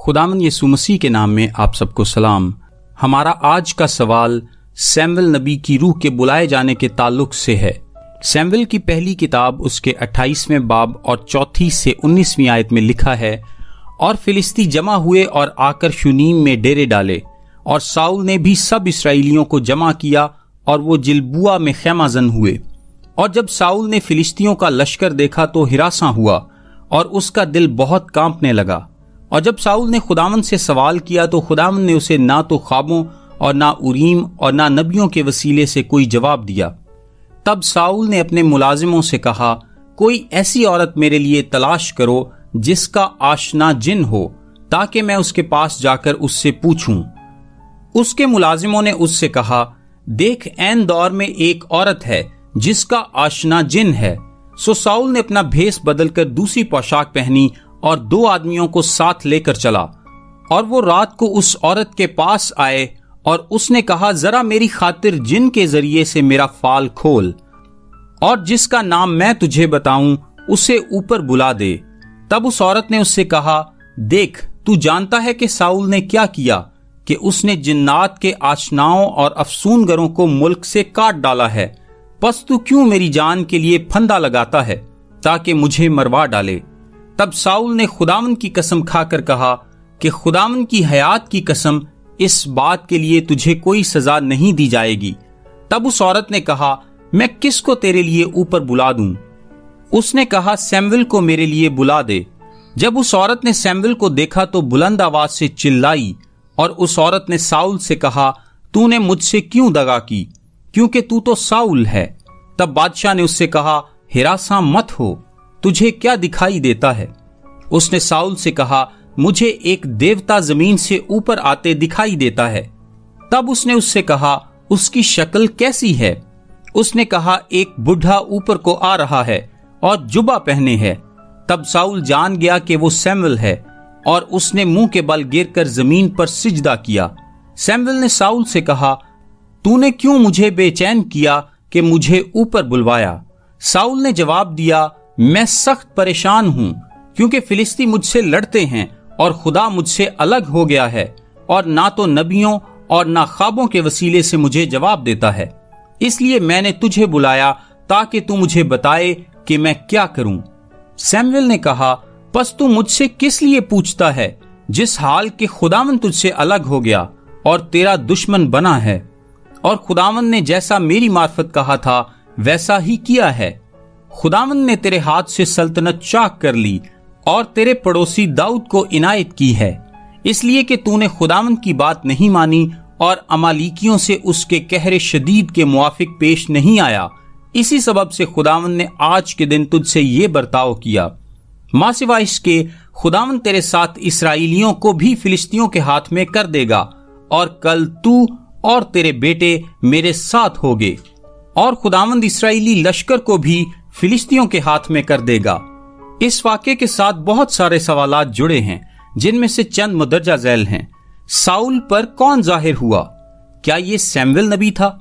خداوند یسوع مسیح کے نام میں آپ سب کو سلام۔ ہمارا آج کا سوال سیموئیل نبی کی روح کے بلائے جانے کے تعلق سے ہے۔ سیموئیل کی پہلی کتاب اس کے 28ویں باب اور 4 سے 19ویں آیت میں لکھا ہے، اور فلسطی جمع ہوئے اور آ کر شونیم میں ڈیرے ڈالے، اور ساؤل نے بھی سب اسرائیلیوں کو جمع کیا اور وہ جلبوع میں خیمہ زن ہوئے۔ اور جب ساؤل نے فلسطیوں کا لشکر دیکھا تو ہراساں ہوا اور اس کا دل بہت کانپنے لگا۔ اور جب ساؤل نے خداوند سے سوال کیا تو خداوند نے اسے نہ تو خوابوں اور نہ اوریم اور نہ نبیوں کے وسیلے سے کوئی جواب دیا۔ تب ساؤل نے اپنے ملازموں سے کہا، کوئی ایسی عورت میرے لیے تلاش کرو جس کا آشنا جن ہو، تاکہ میں اس کے پاس جا کر اس سے پوچھوں۔ اس کے ملازموں نے اس سے کہا، دیکھ عین دور میں ایک عورت ہے جس کا آشنا جن ہے۔ سو ساؤل نے اپنا بھیس بدل کر دوسری پوشاک پہنی اور 2 آدمیوں کو ساتھ لے کر چلا، اور وہ رات کو اس عورت کے پاس آئے اور اس نے کہا، ذرا میری خاطر جن کے ذریعے سے میرا فال کھول، اور جس کا نام میں تجھے بتاؤں اسے اوپر بلا دے۔ تب اس عورت نے اس سے کہا، دیکھ تو جانتا ہے کہ ساؤل نے کیا کیا، کہ اس نے جنات کے آشناؤں اور افسونگروں کو ملک سے کاٹ ڈالا ہے، پس تو کیوں میری جان کے لیے پھندا لگاتا ہے تاکہ مجھے مروا ڈالے؟ تب ساؤل نے خداوند کی قسم کھا کر کہا کہ خداوند کی حیات کی قسم، اس بات کے لیے تجھے کوئی سزا نہیں دی جائے گی۔ تب اس عورت نے کہا، میں کس کو تیرے لیے اوپر بلا دوں؟ اس نے کہا، سیموئیل کو میرے لیے بلا دے۔ جب اس عورت نے سیموئیل کو دیکھا تو بلند آواز سے چلائی، اور اس عورت نے ساؤل سے کہا، تو نے مجھ سے کیوں دغا کی، کیونکہ تو ساؤل ہے۔ تب بادشاہ نے اس سے کہا، ہراساں مت ہو، تجھے کیا دکھائی دیتا ہے؟ اس نے ساؤل سے کہا، مجھے ایک دیوتا زمین سے اوپر آتے دکھائی دیتا ہے۔ تب اس نے اس سے کہا، اس کی شکل کیسی ہے؟ اس نے کہا، ایک بڑھا اوپر کو آ رہا ہے اور جبہ پہنے ہے۔ تب ساؤل جان گیا کہ وہ سیموئیل ہے، اور اس نے منہ کے بل گر کر زمین پر سجدہ کیا۔ سیموئیل نے ساؤل سے کہا، تو نے کیوں مجھے بے چین کیا کہ مجھے اوپر بلوایا؟ ساؤل نے جواب دیا، میں سخت پریشان ہوں، کیونکہ فلسطی مجھ سے لڑتے ہیں اور خدا مجھ سے الگ ہو گیا ہے، اور نہ تو نبیوں اور نہ خوابوں کے وسیلے سے مجھے جواب دیتا ہے۔ اس لیے میں نے تجھے بلایا تاکہ تو مجھے بتائے کہ میں کیا کروں۔ سیموئیل نے کہا، پس تو مجھ سے کس لیے پوچھتا ہے، جس حال کہ خداوند تجھ سے الگ ہو گیا اور تیرا دشمن بنا ہے؟ اور خداوند نے جیسا میری معرفت کہا تھا ویسا ہی کیا ہے۔ خداوند نے تیرے ہاتھ سے سلطنت چاک کر لی اور تیرے پڑوسی داؤد کو عنایت کی ہے، اس لیے کہ تو نے خداوند کی بات نہیں مانی اور امالیکیوں سے اس کے قہر شدید کے موافق پیش نہیں آیا۔ اسی سبب سے خداوند نے آج کے دن تجھ سے یہ برتاؤ کیا۔ ماں سوا اس کے خداوند تیرے ساتھ اسرائیلیوں کو بھی فلسطیوں کے ہاتھ میں کر دے گا، اور کل تو اور تیرے بیٹے میرے ساتھ ہوگے، اور خداوند اسرائیلی لشکر کو بھی فلسطیوں کے ہاتھ میں کر دے گا۔ اس واقعے کے ساتھ بہت سارے سوالات جڑے ہیں، جن میں سے چند مدرجہ ذیل ہیں۔ ساؤل پر کون ظاہر ہوا؟ کیا یہ سیموئیل نبی تھا؟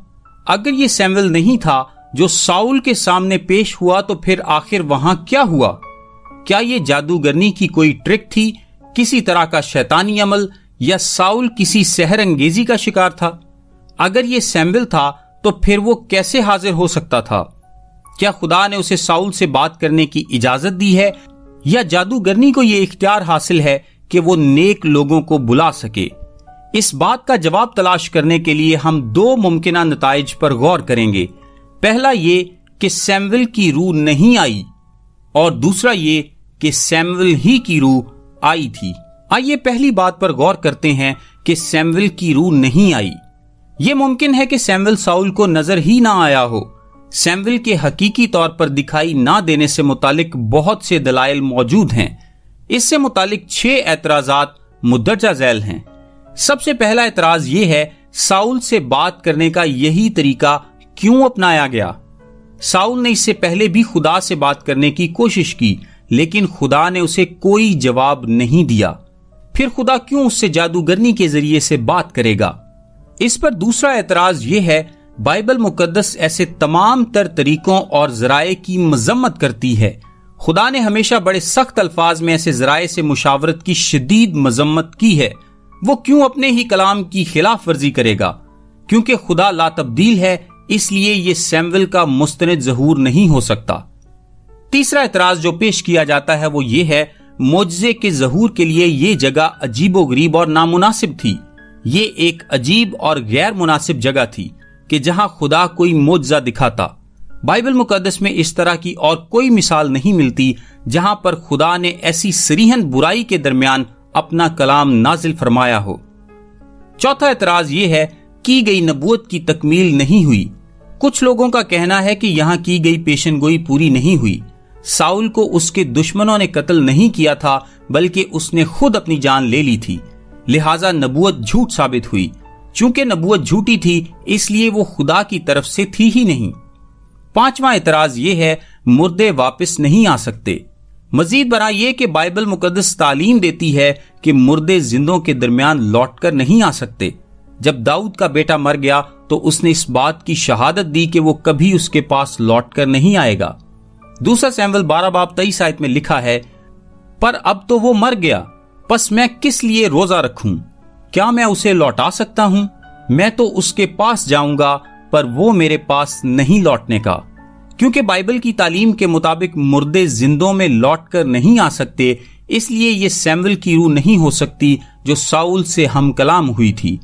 اگر یہ سیموئیل نہیں تھا جو ساؤل کے سامنے پیش ہوا تو پھر آخر وہاں کیا ہوا؟ کیا یہ جادوگرنی کی کوئی ٹرک تھی، کسی طرح کا شیطانی عمل، یا ساؤل کسی سحر انگیزی کا شکار تھا؟ اگر یہ سیموئیل تھا تو پھر وہ کیسے حاضر ہو سکتا تھا؟ کیا خدا نے اسے ساؤل سے بات کرنے کی اجازت دی ہے، یا جادوگرنی کو یہ اختیار حاصل ہے کہ وہ نیک لوگوں کو بلا سکے؟ اس بات کا جواب تلاش کرنے کے لیے ہم 2 ممکنہ نتائج پر غور کریں گے۔ پہلا یہ کہ سیموئیل کی روح نہیں آئی، اور دوسرا یہ کہ سیموئیل ہی کی روح آئی تھی۔ آئیے پہلی بات پر غور کرتے ہیں کہ سیموئیل کی روح نہیں آئی۔ یہ ممکن ہے کہ سیموئیل ساؤل کو نظر ہی نہ آیا ہو۔ سیموئیل کے حقیقی طور پر دکھائی نہ دینے سے متعلق بہت سے دلائل موجود ہیں۔ اس سے متعلق 6 اعتراضات مدرجہ ذیل ہیں۔ سب سے پہلا اعتراض یہ ہے، ساؤل سے بات کرنے کا یہی طریقہ کیوں اپنایا گیا؟ ساؤل نے اس سے پہلے بھی خدا سے بات کرنے کی کوشش کی، لیکن خدا نے اسے کوئی جواب نہیں دیا۔ پھر خدا کیوں اس سے جادوگرنی کے ذریعے سے بات کرے گا؟ اس پر دوسرا اعتراض یہ ہے، بائبل مقدس ایسے تمام تر طریقوں اور ذرائع کی مذمت کرتی ہے۔ خدا نے ہمیشہ بڑے سخت الفاظ میں ایسے ذرائع سے مشاورت کی شدید مذمت کی ہے. وہ کیوں اپنے ہی کلام کی خلاف ورزی کرے گا؟ کیونکہ خدا لا تبدیل ہے، اس لیے یہ سیموئیل کا مستند ظہور نہیں ہو سکتا. تیسرا اعتراض جو پیش کیا جاتا ہے وہ یہ ہے، معجزے کے ظہور کے لیے یہ جگہ عجیب و غریب اور نامناسب تھی. یہ ایک عجیب اور غیر مناسب جگہ تھی کہ جہاں خدا کوئی معجزہ دکھاتا. بائبل مقدس میں اس طرح کی اور کوئی مثال نہیں ملتی جہاں پر خدا نے ایسی صریحاً برائی کے درمیان اپنا کلام نازل فرمایا ہو. چوتھا اعتراض یہ ہے، کی گئی نبوت کی تکمیل نہیں ہوئی. کچھ لوگوں کا کہنا ہے کہ یہاں کی گئی پیشن گوئی پوری نہیں ہوئی. ساؤل کو اس کے دشمنوں نے قتل نہیں کیا تھا بلکہ اس نے خود اپنی جان لے لی تھی، لہٰذا نبوت جھوٹ ثابت ہوئی. چونکہ نبوت جھوٹی تھی اس لیے وہ خدا کی طرف سے تھی ہی نہیں. پانچواں اعتراض یہ ہے، مردے واپس نہیں آ سکتے. مزید برآں یہ کہ بائبل مقدس تعلیم دیتی ہے کہ مردے زندوں کے درمیان لوٹ کر نہیں آ سکتے. جب داؤد کا بیٹا مر گیا تو اس نے اس بات کی شہادت دی کہ وہ کبھی اس کے پاس لوٹ کر نہیں آئے گا. دوسرا سیموئیل 12:23 میں لکھا ہے، پر اب تو وہ مر گیا، پس میں کس لیے روزہ رکھوں؟ کیا میں اسے لوٹا سکتا ہوں؟ میں تو اس کے پاس جاؤں گا پر وہ میرے پاس نہیں لوٹنے کا. کیونکہ بائبل کی تعلیم کے مطابق مردے زندوں میں لوٹ کر نہیں آ سکتے، اس لیے یہ سیموئیل کی روح نہیں ہو سکتی جو ساؤل سے ہم کلام ہوئی تھی.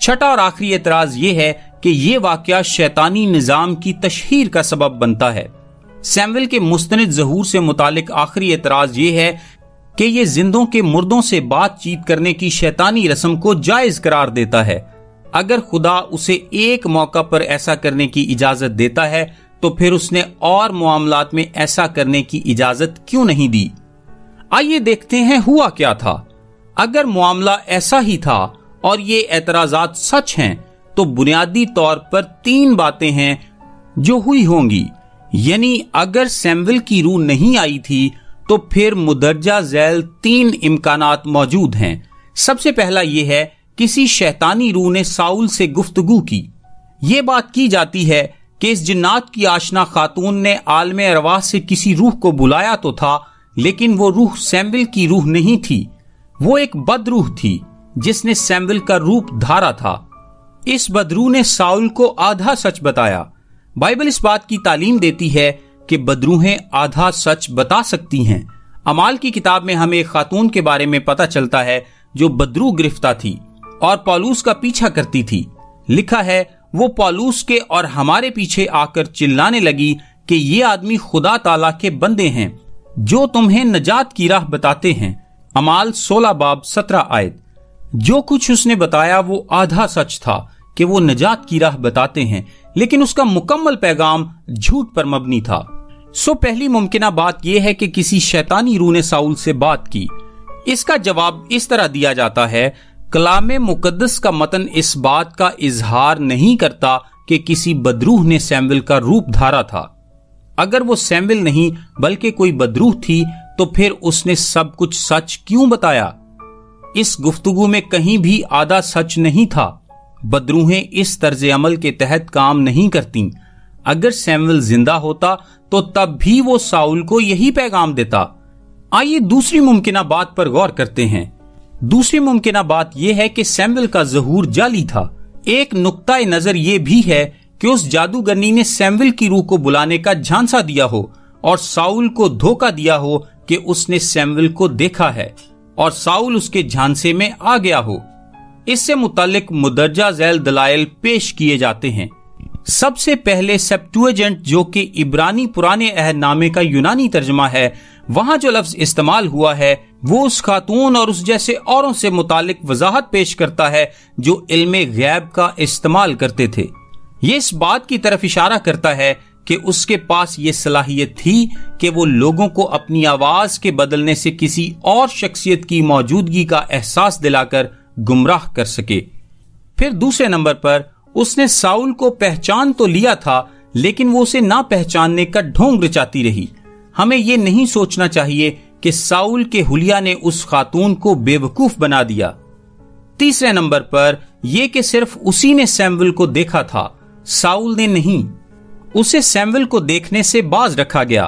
چھٹا اور آخری اعتراض یہ ہے کہ یہ واقعہ شیطانی نظام کی تشہیر کا سبب بنتا ہے. سیموئیل کے مستند ظہور سے متعلق آخری اعتراض یہ ہے کہ یہ زندوں کے مردوں سے بات چیت کرنے کی شیطانی رسم کو جائز قرار دیتا ہے. اگر خدا اسے ایک موقع پر ایسا کرنے کی اجازت دیتا ہے تو پھر اس نے اور معاملات میں ایسا کرنے کی اجازت کیوں نہیں دی؟ آئیے دیکھتے ہیں ہوا کیا تھا. اگر معاملہ ایسا ہی تھا اور یہ اعتراضات سچ ہیں تو بنیادی طور پر 3 باتیں ہیں جو ہوئی ہوں گی. یعنی اگر سیموئیل کی روح نہیں آئی تھی تو پھر مدرجہ ذیل 3 امکانات موجود ہیں. سب سے پہلا یہ ہے، کسی شیطانی روح نے ساؤل سے گفتگو کی. یہ بات کی جاتی ہے کہ اس جنات کی آشنا خاتون نے عالم ارواح سے کسی روح کو بلایا تو تھا، لیکن وہ روح سیموئیل کی روح نہیں تھی. وہ ایک بد روح تھی جس نے سیموئیل کا روپ دھارا تھا. اس بدروح نے ساؤل کو آدھا سچ بتایا. بائبل اس بات کی تعلیم دیتی ہے کہ بدروحیں آدھا سچ بتا سکتی ہیں. اعمال کی کتاب میں ہمیں ایک خاتون کے بارے میں پتہ چلتا ہے جو بدروح گرفتہ تھی اور پولوس کا پیچھا کرتی تھی. لکھا ہے، وہ پولوس کے اور ہمارے پیچھے آ کر چلانے لگی کہ یہ آدمی خدا تعالیٰ کے بندے ہیں جو تمہیں نجات کی راہ بتاتے ہیں. اعمال 16:17. جو کچھ اس نے بتایا وہ آدھا سچ تھا کہ وہ نجات کی راہ بتاتے ہیں، لیکن اس کا مکمل پیغام جھوٹ پر مبنی تھا. پہلی ممکنہ بات یہ ہے کہ کسی شیطانی روح نے ساؤل سے بات کی. اس کا جواب اس طرح دیا جاتا ہے، کلام مقدس کا متن اس بات کا اظہار نہیں کرتا کہ کسی بدروح نے سیموئیل کا روپ دھارا تھا. اگر وہ سیموئیل نہیں بلکہ کوئی بدروح تھی تو پھر اس نے سب کچھ سچ کیوں بتایا؟ اس گفتگو میں کہیں بھی آدھا سچ نہیں تھا. بدروحیں اس طرز عمل کے تحت کام نہیں کرتی. اگر سیموئیل زندہ ہوتا تو تب بھی وہ ساؤل کو یہی پیغام دیتا. آئیے دوسری ممکنہ بات پر غور کرتے ہیں. دوسری ممکنہ بات یہ ہے کہ سیموئیل کا ظہور جعلی تھا. ایک نقطۂ نظر یہ بھی ہے کہ اس جادوگرنی نے سیموئیل کی روح کو بلانے کا جھانسا دیا ہو اور ساؤل کو دھوکہ دیا ہو کہ اس نے سیموئیل کو دیکھا ہے اور ساؤل اس کے جھانسے میں آ گیا ہو. اس سے متعلق مدرجہ ذیل دلائل پیش کیے جاتے ہیں. سب سے پہلے سیپٹویجنٹ جو کہ عبرانی پرانے عہد نامے کا یونانی ترجمہ ہے، وہاں جو لفظ استعمال ہوا ہے وہ اس خاتون اور اس جیسے اوروں سے متعلق وضاحت پیش کرتا ہے جو علم غیب کا استعمال کرتے تھے. یہ اس بات کی طرف اشارہ کرتا ہے کہ اس کے پاس یہ صلاحیت تھی کہ وہ لوگوں کو اپنی آواز کے بدلنے سے کسی اور شخصیت کی موجودگی کا احساس دلا کر گمراہ کر سکے. پھر دوسرے نمبر پر اس نے ساؤل کو پہچان تو لیا تھا لیکن وہ اسے نہ پہچاننے کا ڈھونگ رچاتی رہی. ہمیں یہ نہیں سوچنا چاہیے کہ ساؤل کے حلیہ نے اس خاتون کو بے وقوف بنا دیا. تیسرے نمبر پر یہ کہ صرف اسی نے سیموئیل کو دیکھا تھا، ساؤل نے نہیں. اسے سیموئیل کو دیکھنے سے باز رکھا گیا.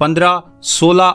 15, 16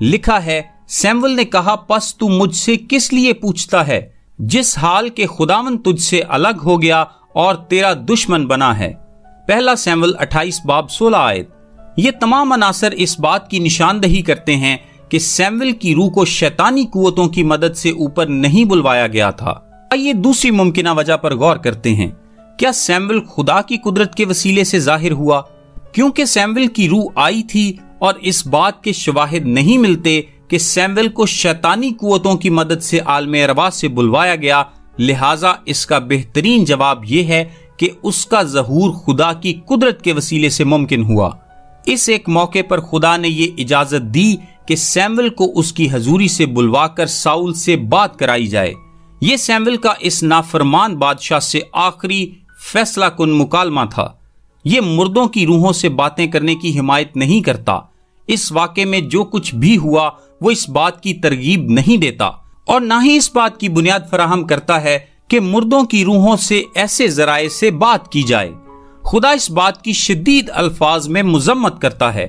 لکھا ہے، سیمول نے کہا، پس تو مجھ سے کس لیے پوچھتا ہے، جس حال کے خداوند تجھ سے الگ ہو گیا اور تیرا دشمن بنا ہے۔ پہلا سیمول 28 باب 16 آیت۔ یہ تمام عناصر اس بات کی نشاندہی کرتے ہیں کہ سیمول کی روح کو شیطانی قوتوں کی مدد سے اوپر نہیں بلوایا گیا تھا۔ آئیے دوسری ممکنہ وجہ پر غور کرتے ہیں۔ کیا سیمول خدا کی قدرت کے وسیلے سے ظاہر ہوا؟ کیونکہ سیمول کی روح آئی تھی اور اس بات کے شواہد نہیں ملتے کہ سیمول کو شیطانی قوتوں کی مدد سے عالم ارواح سے بلوایا گیا، لہٰذا اس کا بہترین جواب یہ ہے کہ اس کا ظہور خدا کی قدرت کے وسیلے سے ممکن ہوا۔ اس ایک موقع پر خدا نے یہ اجازت دی کہ سیمول کو اس کی حضوری سے بلوا کر ساؤل سے بات کرائی جائے۔ یہ سیمول کا اس نافرمان بادشاہ سے آخری فیصلہ کن مکالمہ تھا۔ یہ مردوں کی روحوں سے باتیں کرنے کی حمایت نہیں کرتا۔ اس واقعے میں جو کچھ بھی ہوا وہ اس بات کی ترغیب نہیں دیتا اور نہ ہی اس بات کی بنیاد فراہم کرتا ہے کہ مردوں کی روحوں سے ایسے ذرائع سے بات کی جائے۔ خدا اس بات کی شدید الفاظ میں مذمت کرتا ہے۔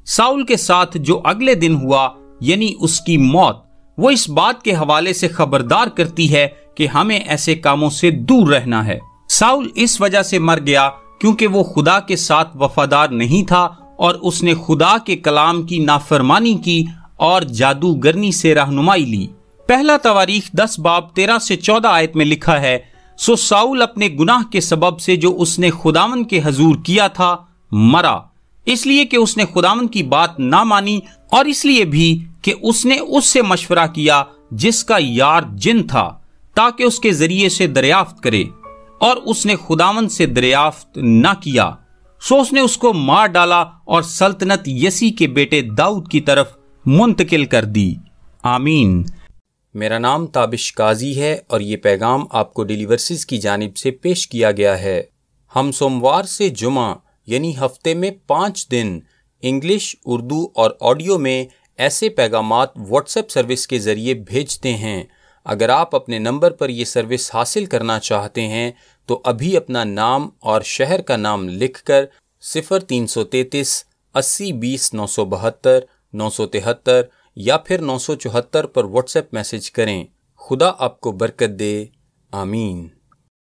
ساؤل کے ساتھ جو اگلے دن ہوا، یعنی اس کی موت، وہ اس بات کے حوالے سے خبردار کرتی ہے کہ ہمیں ایسے کاموں سے دور رہنا ہے۔ ساؤل اس وجہ سے مر گیا کیونکہ وہ خدا کے ساتھ وفادار نہیں تھا اور اس نے خدا کے کلام کی نافرمانی کی اور جادوگرنی سے رہنمائی لی۔ پہلا تواریخ 10 باب 13 سے 14 آیت میں لکھا ہے، سو ساؤل اپنے گناہ کے سبب سے جو اس نے خداوند کے حضور کیا تھا مرا، اس لیے کہ اس نے خداوند کی بات نہ مانی، اور اس لیے بھی کہ اس نے اس سے مشورہ کیا جس کا یار جن تھا، تاکہ اس کے ذریعے سے دریافت کرے، اور اس نے خداوند سے دریافت نہ کیا، سو اس نے اس کو مار ڈالا اور سلطنت یسی کے بیٹے داؤد کی طرف منتقل کر دی۔ آمین۔ میرا نام تابش قاضی ہے اور یہ پیغام آپ کو ڈیلی ورسز کی جانب سے پیش کیا گیا ہے۔ ہم سوموار سے جمعہ یعنی ہفتے میں 5 دن انگلش، اردو اور آڈیو میں ایسے پیغامات واٹس ایپ سروس کے ذریعے بھیجتے ہیں۔ اگر آپ اپنے نمبر پر یہ سروس حاصل کرنا چاہتے ہیں تو ابھی اپنا نام اور شہر کا نام لکھ کر 0333 80 20 972 973 یا پھر 974 پر واٹس ایپ میسج کریں۔ خدا آپ کو برکت دے۔ آمین۔